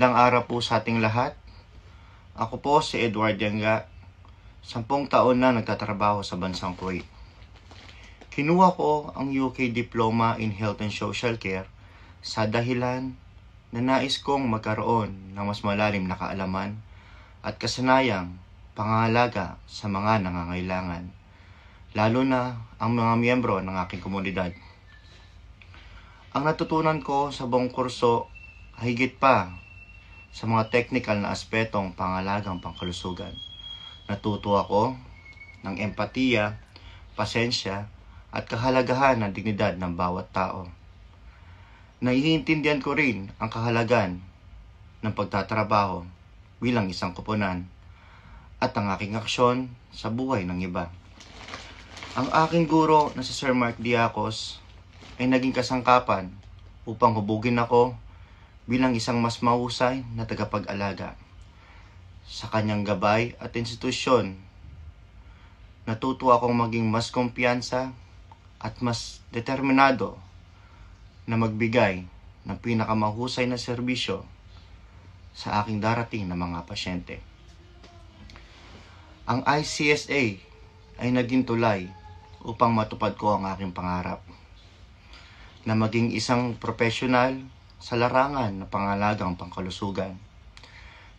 Magandang araw po sa ating lahat. Ako po si Edward Yanga, 10 taon na nagtatrabaho sa bansang Kuwait. Kinuha ko ang UK Diploma in Health and Social Care sa dahilan na nais kong magkaroon ng mas malalim na kaalaman at kasanayang pangangalaga sa mga nangangailangan, lalo na ang mga miyembro ng aking komunidad. Ang natutunan ko sa buong kurso ay higit pa sa mga technical na aspetong pangalagang pangkalusugan. Natuto ako ng empatiya, pasensya, at kahalagahan ng dignidad ng bawat tao. Naiintindihan ko rin ang kahalagan ng pagtatrabaho bilang isang koponan at ang aking aksyon sa buhay ng iba. Ang aking guro na si Sir Mark Diacos ay naging kasangkapan upang hubugin ako bilang isang mas mahusay na tagapag-alaga. Sa kanyang gabay at institusyon, natuto akong maging mas kumpiyansa at mas determinado na magbigay ng pinakamahusay na serbisyo sa aking darating na mga pasyente. Ang ICSA ay naging tulay upang matupad ko ang aking pangarap na maging isang profesional sa larangan ng pangalagang pangkalusugan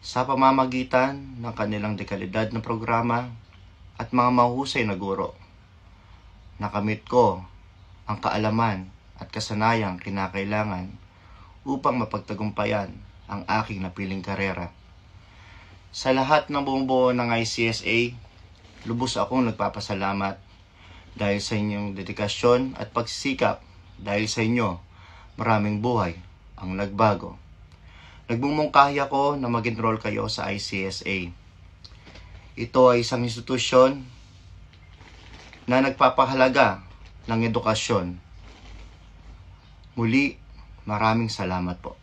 sa pamamagitan ng kanilang dekalidad na programa at mga mahusay na guro. Nakamit ko ang kaalaman at kasanayang kinakailangan upang mapagtagumpayan ang aking napiling karera. Sa lahat ng bumubuo ng ICSA, lubos akong nagpapasalamat dahil sa inyong dedikasyon at pagsisikap. Dahil sa inyo, maraming buhay ang nagbago. Nagmumungkahi ako na mag-enroll kayo sa ICSA. Ito ay isang institusyon na nagpapahalaga ng edukasyon. Muli, maraming salamat po.